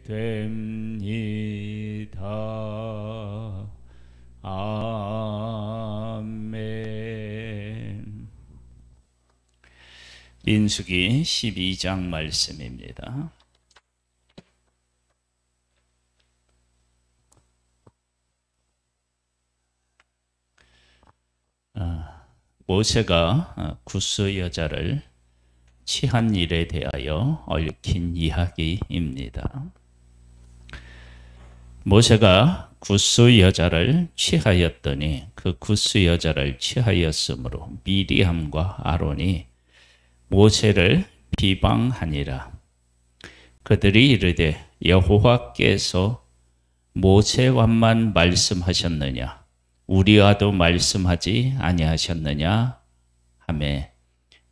됩니다. 아멘. 민수기 12장 말씀입니다. 모세가 구스 여자를 취한 일에 대하여 얽힌 이야기입니다. 모세가 구스 여자를 취하였더니 그 구스 여자를 취하였으므로 미리암과 아론이 모세를 비방하니라. 그들이 이르되 여호와께서 모세와만 말씀하셨느냐 우리와도 말씀하지 아니하셨느냐 하매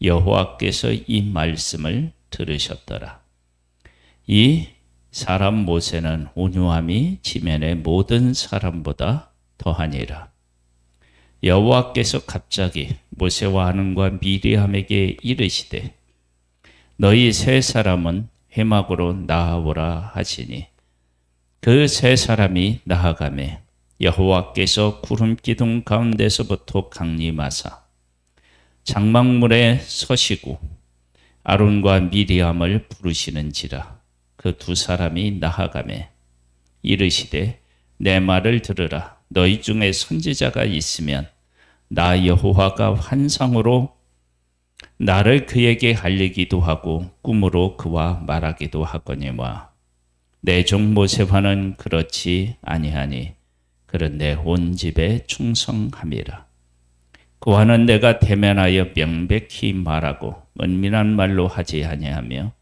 여호와께서 이 말씀을 들으셨더라. 이 사람 모세는 온유함이 지면의 모든 사람보다 더하니라. 여호와께서 갑자기 모세와 아론과 미리암에게 이르시되 너희 세 사람은 회막으로 나아오라 하시니 그 세 사람이 나아가매 여호와께서 구름 기둥 가운데서부터 강림하사 장막문에 서시고 아론과 미리암을 부르시는지라. 그 두 사람이 나아가매 이르시되 내 말을 들으라. 너희 중에 선지자가 있으면 나 여호와가 환상으로 나를 그에게 알리기도 하고 꿈으로 그와 말하기도 하거니와 내 종 모세와는 그렇지 아니하니 그는 내 온 집에 충성함이라. 그와는 내가 대면하여 명백히 말하고 은밀한 말로 하지 아니하며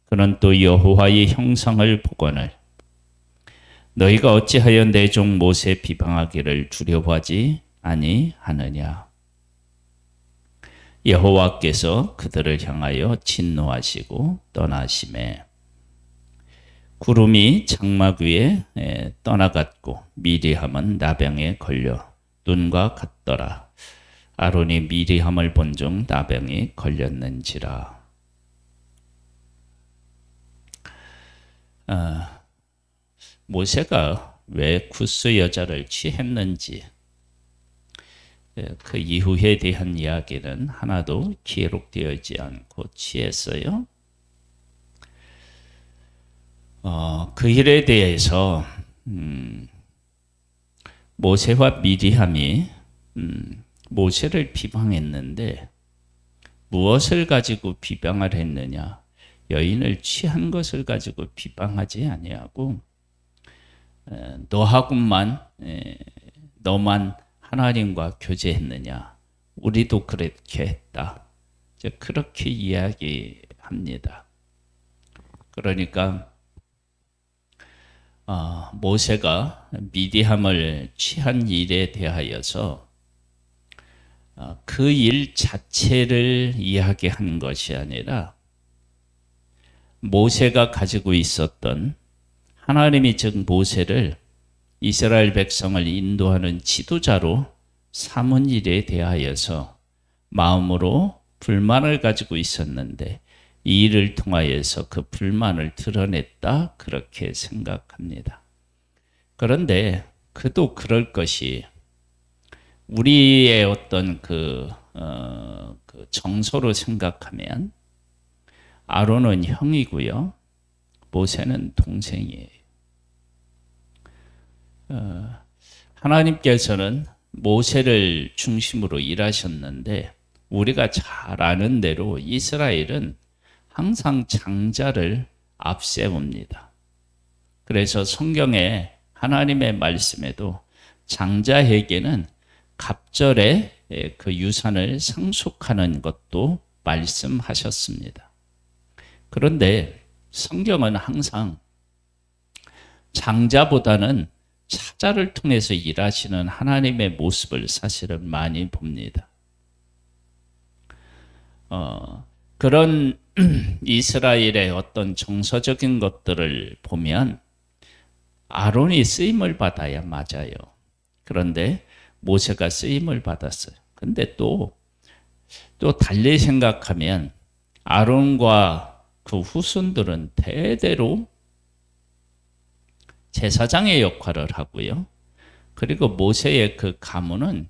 그는 또 여호와의 형상을 보거늘 너희가 어찌하여 내 종 모세 비방하기를 두려워하지 아니하느냐. 여호와께서 그들을 향하여 진노하시고 떠나시매 구름이 장막 위에 떠나갔고 미리암은 나병에 걸려 눈과 같더라. 아론이 미리암을 본 중 나병이 걸렸는지라. 모세가 왜 구스 여자를 취했는지 그 이후에 대한 이야기는 하나도 기록되어있지 않고 취했어요. 그 일에 대해서 모세와 미리암이 모세를 비방했는데 무엇을 가지고 비방을 했느냐? 여인을 취한 것을 가지고 비방하지 아니하고 너만 하나님과 교제했느냐? 우리도 그렇게 했다. 그렇게 이야기합니다. 그러니까 모세가 미디함을 취한 일에 대하여서 그 일 자체를 이야기한 것이 아니라 모세가 가지고 있었던 하나님이 즉 모세를 이스라엘 백성을 인도하는 지도자로 삼은 일에 대하여서 마음으로 불만을 가지고 있었는데 이 일을 통하여서 그 불만을 드러냈다 그렇게 생각합니다. 그런데 그도 그럴 것이 우리의 어떤 그 정서로 생각하면 아론은 형이고요. 모세는 동생이에요. 하나님께서는 모세를 중심으로 일하셨는데 우리가 잘 아는 대로 이스라엘은 항상 장자를 앞세웁니다. 그래서 성경에 하나님의 말씀에도 장자에게는 갑절의 그 유산을 상속하는 것도 말씀하셨습니다. 그런데 성경은 항상 장자보다는 사자를 통해서 일하시는 하나님의 모습을 사실은 많이 봅니다. 그런 이스라엘의 어떤 정서적인 것들을 보면 아론이 쓰임을 받아야 맞아요. 그런데 모세가 쓰임을 받았어요. 근데 또 달리 생각하면 아론과 그 후손들은 대대로 제사장의 역할을 하고요. 그리고 모세의 그 가문은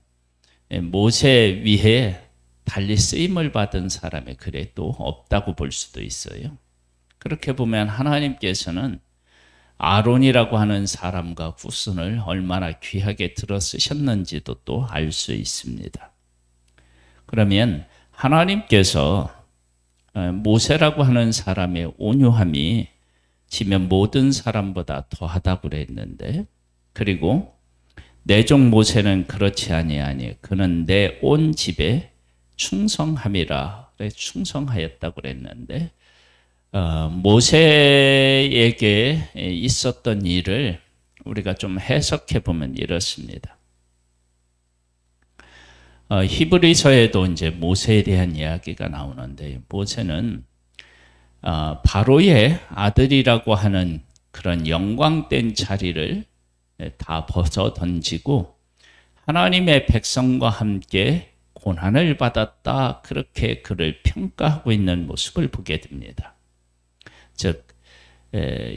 모세 위에 달리 쓰임을 받은 사람의 글에 또 없다고 볼 수도 있어요. 그렇게 보면 하나님께서는 아론이라고 하는 사람과 후손을 얼마나 귀하게 들어 쓰셨는지도 또 알 수 있습니다. 그러면 하나님께서 모세라고 하는 사람의 온유함이 지면 모든 사람보다 더하다고 그랬는데, 그리고 내 종 모세는 그렇지 아니하니 그는 내 온 집에 충성함이라 충성하였다고 그랬는데, 모세에게 있었던 일을 우리가 좀 해석해 보면 이렇습니다. 히브리서에도 이제 모세에 대한 이야기가 나오는데, 모세는 바로의 아들이라고 하는 그런 영광된 자리를 다 벗어 던지고 하나님의 백성과 함께 고난을 받았다, 그렇게 그를 평가하고 있는 모습을 보게 됩니다. 즉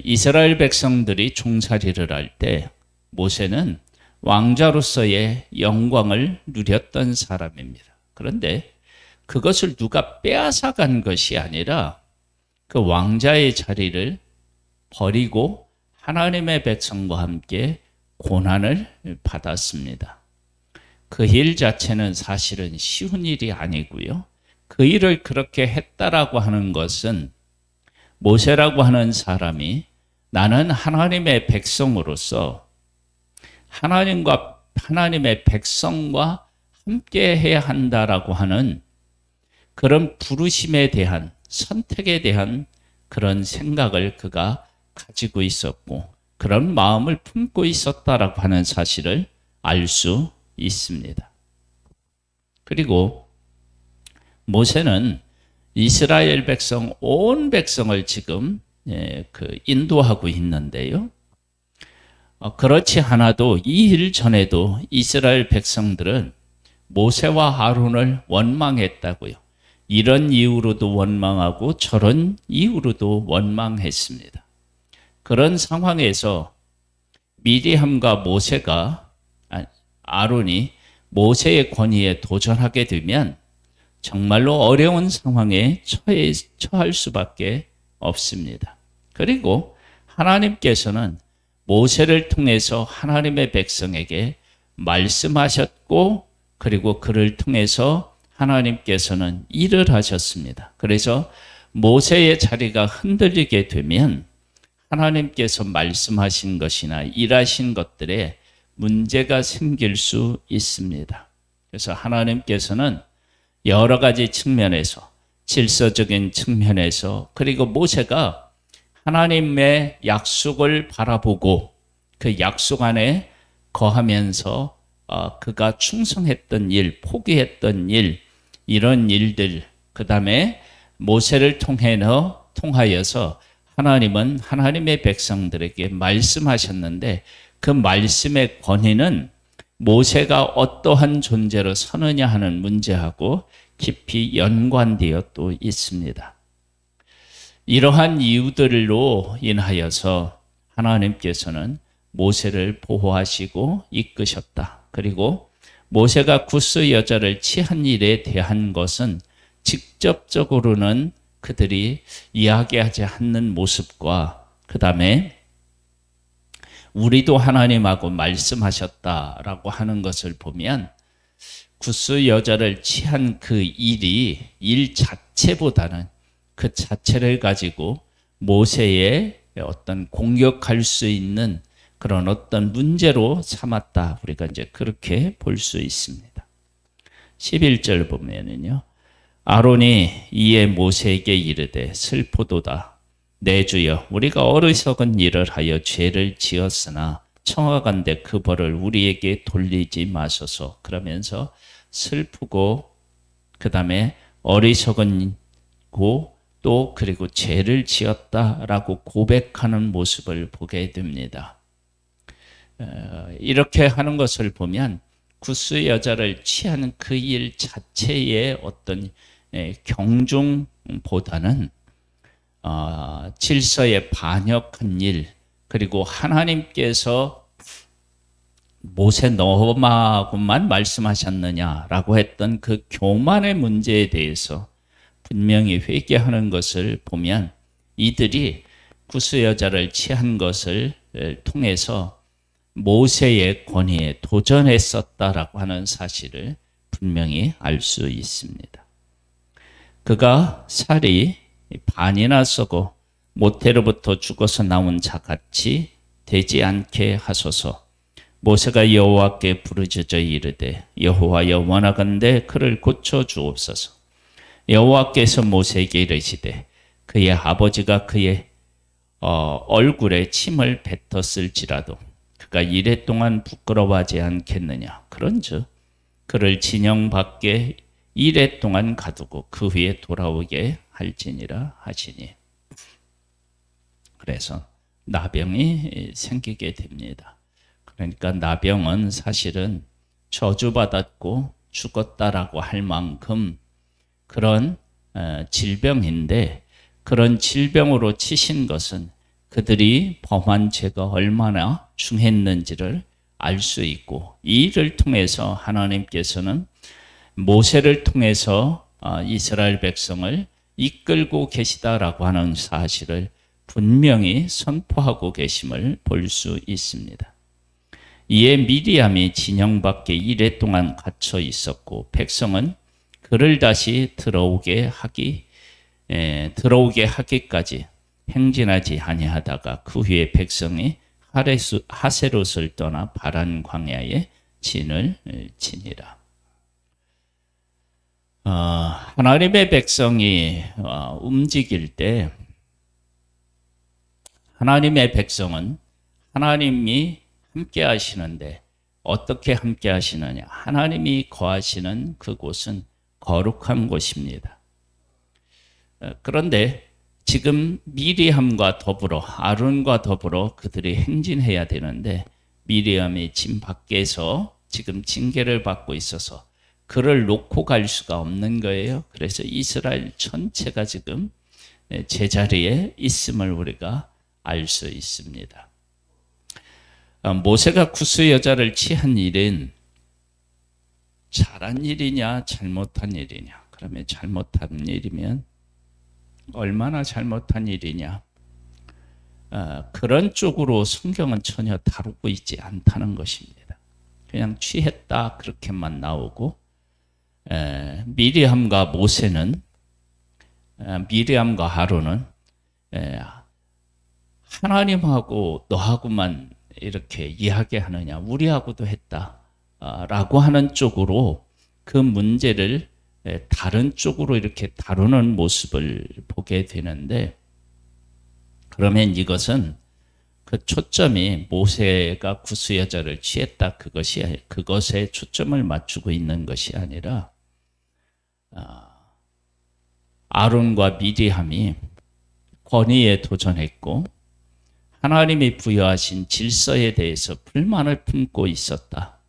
이스라엘 백성들이 종살이를 할 때 모세는 왕자로서의 영광을 누렸던 사람입니다. 그런데 그것을 누가 빼앗아간 것이 아니라 그 왕자의 자리를 버리고 하나님의 백성과 함께 고난을 받았습니다. 그 일 자체는 사실은 쉬운 일이 아니고요. 그 일을 그렇게 했다라고 하는 것은 모세라고 하는 사람이 나는 하나님의 백성으로서 하나님의 백성과 함께 해야 한다라고 하는 그런 부르심에 대한, 선택에 대한 그런 생각을 그가 가지고 있었고 그런 마음을 품고 있었다라고 하는 사실을 알 수 있습니다. 그리고 모세는 이스라엘 백성, 온 백성을 지금 인도하고 있는데요. 그렇지 않아도 이 일 전에도 이스라엘 백성들은 모세와 아론을 원망했다고요. 이런 이유로도 원망하고 저런 이유로도 원망했습니다. 그런 상황에서 미리암과 아론이 모세의 권위에 도전하게 되면 정말로 어려운 상황에 처할 수밖에 없습니다. 그리고 하나님께서는 모세를 통해서 하나님의 백성에게 말씀하셨고, 그리고 그를 통해서 하나님께서는 일을 하셨습니다. 그래서 모세의 자리가 흔들리게 되면 하나님께서 말씀하신 것이나 일하신 것들에 문제가 생길 수 있습니다. 그래서 하나님께서는 여러 가지 측면에서, 질서적인 측면에서, 그리고 모세가 하나님의 약속을 바라보고 그 약속 안에 거하면서 그가 충성했던 일, 포기했던 일, 이런 일들, 그 다음에 모세를 통하여서 하나님은 하나님의 백성들에게 말씀하셨는데 그 말씀의 권위는 모세가 어떠한 존재로 서느냐 하는 문제하고 깊이 연관되어 또 있습니다. 이러한 이유들로 인하여서 하나님께서는 모세를 보호하시고 이끄셨다. 그리고 모세가 구스 여자를 취한 일에 대한 것은 직접적으로는 그들이 이야기하지 않는 모습과 그 다음에 우리도 하나님하고 말씀하셨다라고 하는 것을 보면 구스 여자를 취한 그 일이 일 자체보다는 그 자체를 가지고 모세의 어떤 공격할 수 있는 그런 어떤 문제로 삼았다. 우리가 이제 그렇게 볼 수 있습니다. 11절 보면은요. 아론이 이에 모세에게 이르되 슬프도다. 내 주여 우리가 어리석은 일을 하여 죄를 지었으나 청하건대 그 벌을 우리에게 돌리지 마소서. 그러면서 슬프고 그 다음에 어리석은고 또 그리고 죄를 지었다라고 고백하는 모습을 보게 됩니다. 이렇게 하는 것을 보면 구스 여자를 취하는 그 일 자체의 어떤 경중보다는 질서에 반역한 일, 그리고 하나님께서 모세 너마고만 말씀하셨느냐라고 했던 그 교만의 문제에 대해서 분명히 회개하는 것을 보면 이들이 구스 여자를 취한 것을 통해서 모세의 권위에 도전했었다라고 하는 사실을 분명히 알 수 있습니다. 그가 살이 반이나 썩어 모태로부터 죽어서 나온 자같이 되지 않게 하소서. 모세가 여호와께 부르짖어 이르되 여호와여 원하건대 그를 고쳐 주옵소서. 여호와께서 모세에게 이르시되 그의 아버지가 그의 얼굴에 침을 뱉었을지라도 그가 이래 동안 부끄러워하지 않겠느냐. 그런즉 그를 진영 밖에 이래 동안 가두고 그 후에 돌아오게 할지니라 하시니. 그래서 나병이 생기게 됩니다. 그러니까 나병은 사실은 저주받았고 죽었다라고 할 만큼 그런 질병인데, 그런 질병으로 치신 것은 그들이 범한 죄가 얼마나 중했는지를 알 수 있고, 이 일을 통해서 하나님께서는 모세를 통해서 이스라엘 백성을 이끌고 계시다라고 하는 사실을 분명히 선포하고 계심을 볼 수 있습니다. 이에 미리암이 진영 밖에 이래 동안 갇혀 있었고 백성은 그를 다시 들어오게 하기까지 행진하지 아니하다가 그 후에 백성이 하세롯을 떠나 바란 광야에 진을 치니라. 하나님의 백성이 움직일 때 하나님의 백성은 하나님이 함께 하시는데 어떻게 함께 하시느냐? 하나님이 거하시는 그곳은 거룩한 곳입니다. 그런데 지금 미리암과 더불어 아론과 더불어 그들이 행진해야 되는데 미리암이 진 밖에서 지금 징계를 받고 있어서 그를 놓고 갈 수가 없는 거예요. 그래서 이스라엘 전체가 지금 제자리에 있음을 우리가 알 수 있습니다. 모세가 구스 여자를 취한 일은 잘한 일이냐 잘못한 일이냐? 그러면 잘못한 일이면 얼마나 잘못한 일이냐? 그런 쪽으로 성경은 전혀 다루고 있지 않다는 것입니다. 그냥 취했다 그렇게만 나오고, 미리암과 모세는, 미리암과 아론은 하나님하고 너하고만 이렇게 이야기하느냐, 우리하고도 했다라고 하는 쪽으로 그 문제를 다른 쪽으로 이렇게 다루는 모습을 보게 되는데, 그러면 이것은 그 초점이 모세가 구스 여자를 취했다 그것에 초점을 맞추고 있는 것이 아니라 아론과 미리암이 권위에 도전했고 하나님이 부여하신 질서에 대해서 불만을 품고 있었다.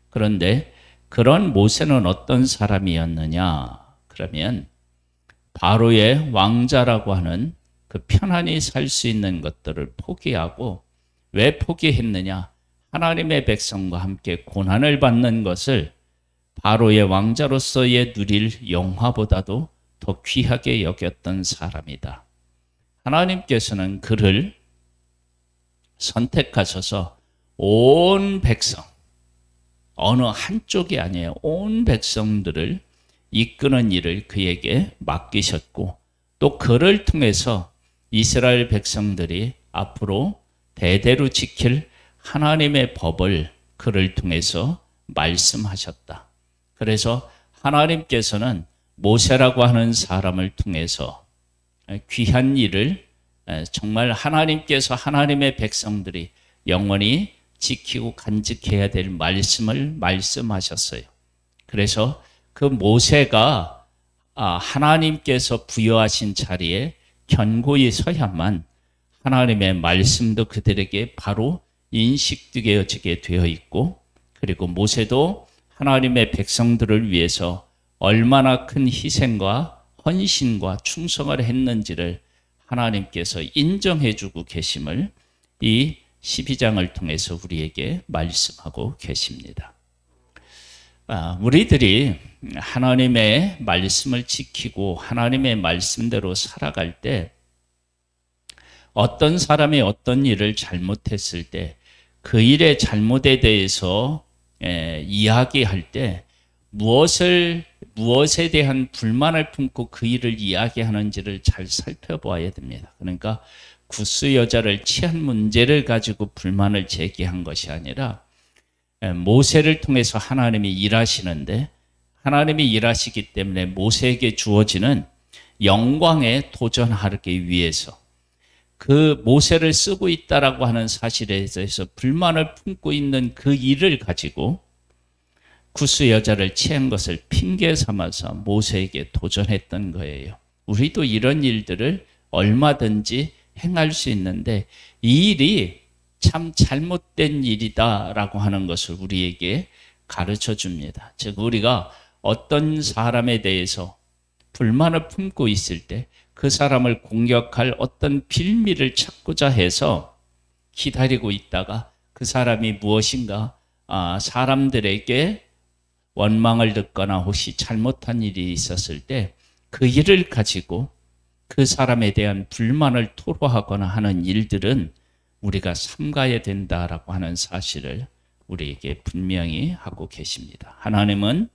그런데 그런 모세는 어떤 사람이었느냐? 그러면 바로의 왕자라고 하는 그 편안히 살 수 있는 것들을 포기하고, 왜 포기했느냐? 하나님의 백성과 함께 고난을 받는 것을 바로의 왕자로서의 누릴 영화보다도 더 귀하게 여겼던 사람이다. 하나님께서는 그를 선택하셔서 온 백성, 어느 한쪽이 아니에요. 온 백성들을 이끄는 일을 그에게 맡기셨고, 또 그를 통해서 이스라엘 백성들이 앞으로 대대로 지킬 하나님의 법을 그를 통해서 말씀하셨다. 그래서 하나님께서는 모세라고 하는 사람을 통해서 귀한 일을, 정말 하나님께서 하나님의 백성들이 영원히 지키고 간직해야 될 말씀을 말씀하셨어요. 그래서 그 모세가 하나님께서 부여하신 자리에 견고히 서야만 하나님의 말씀도 그들에게 바로 인식되어지게 되어 있고, 그리고 모세도 하나님의 백성들을 위해서 얼마나 큰 희생과 헌신과 충성을 했는지를 하나님께서 인정해 주고 계심을 이 12장을 통해서 우리에게 말씀하고 계십니다. 우리들이 하나님의 말씀을 지키고 하나님의 말씀대로 살아갈 때 어떤 사람이 어떤 일을 잘못했을 때 그 일의 잘못에 대해서 이야기할 때 무엇에 대한 불만을 품고 그 일을 이야기하는지를 잘 살펴봐야 됩니다. 그러니까 구스 여자를 취한 문제를 가지고 불만을 제기한 것이 아니라 모세를 통해서 하나님이 일하시는데 하나님이 일하시기 때문에 모세에게 주어지는 영광에 도전하기 위해서 그 모세를 쓰고 있다라고 하는 사실에 대해서 불만을 품고 있는 그 일을 가지고 구스 여자를 취한 것을 핑계 삼아서 모세에게 도전했던 거예요. 우리도 이런 일들을 얼마든지 행할 수 있는데 이 일이 참 잘못된 일이다라고 하는 것을 우리에게 가르쳐 줍니다. 즉 우리가 어떤 사람에 대해서 불만을 품고 있을 때 그 사람을 공격할 어떤 빌미를 찾고자 해서 기다리고 있다가 그 사람이 무엇인가 사람들에게 원망을 듣거나 혹시 잘못한 일이 있었을 때 그 일을 가지고 그 사람에 대한 불만을 토로하거나 하는 일들은 우리가 삼가야 된다라고 하는 사실을 우리에게 분명히 하고 계십니다. 하나님은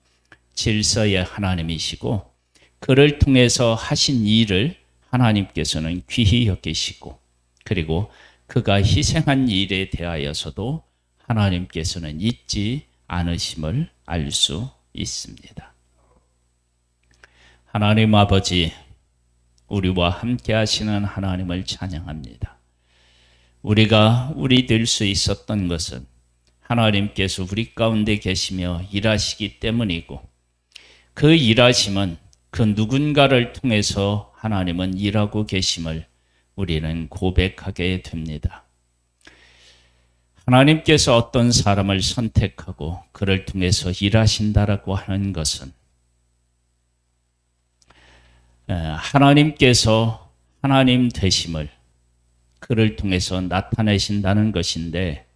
질서의 하나님이시고 그를 통해서 하신 일을 하나님께서는 귀히 여기시고 그리고 그가 희생한 일에 대하여서도 하나님께서는 잊지 않으심을 알 수 있습니다. 하나님 아버지, 우리와 함께 하시는 하나님을 찬양합니다. 우리가 우리 될 수 있었던 것은 하나님께서 우리 가운데 계시며 일하시기 때문이고 그 일하심은 그 누군가를 통해서 하나님은 일하고 계심을 우리는 고백하게 됩니다. 하나님께서 어떤 사람을 선택하고 그를 통해서 일하신다라고 하는 것은 하나님께서 하나님 되심을 그를 통해서 나타내신다는 것인데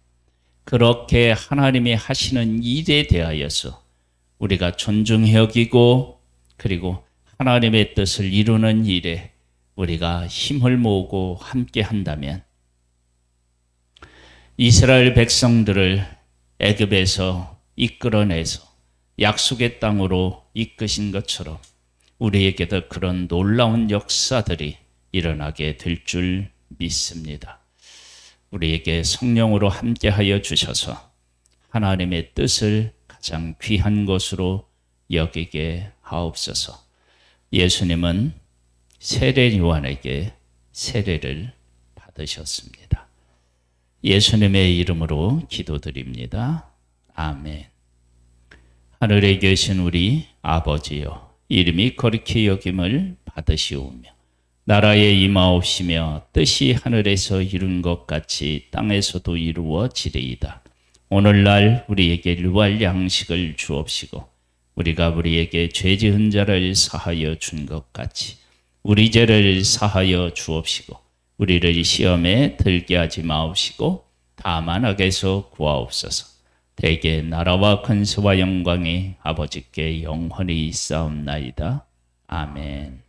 그렇게 하나님이 하시는 일에 대하여서 우리가 존중해 여기고 그리고 하나님의 뜻을 이루는 일에 우리가 힘을 모으고 함께 한다면 이스라엘 백성들을 애굽에서 이끌어내서 약속의 땅으로 이끄신 것처럼 우리에게도 그런 놀라운 역사들이 일어나게 될 줄 믿습니다. 우리에게 성령으로 함께하여 주셔서 하나님의 뜻을 가장 귀한 것으로 여기게 하옵소서. 예수님은 세례 요한에게 세례를 받으셨습니다. 예수님의 이름으로 기도드립니다. 아멘. 하늘에 계신 우리 아버지여, 이름이 거룩히 여김을 받으시오며 나라에 임하옵시며 뜻이 하늘에서 이룬 것 같이 땅에서도 이루어지리이다. 오늘날 우리에게 일용할 양식을 주옵시고 우리가 우리에게 죄 지은 자를 사하여 준 것 같이 우리 죄를 사하여 주옵시고 우리를 시험에 들게 하지 마옵시고 다만 악에서 구하옵소서. 대개 나라와 권세와 영광이 아버지께 영원히 있사옵나이다. 아멘.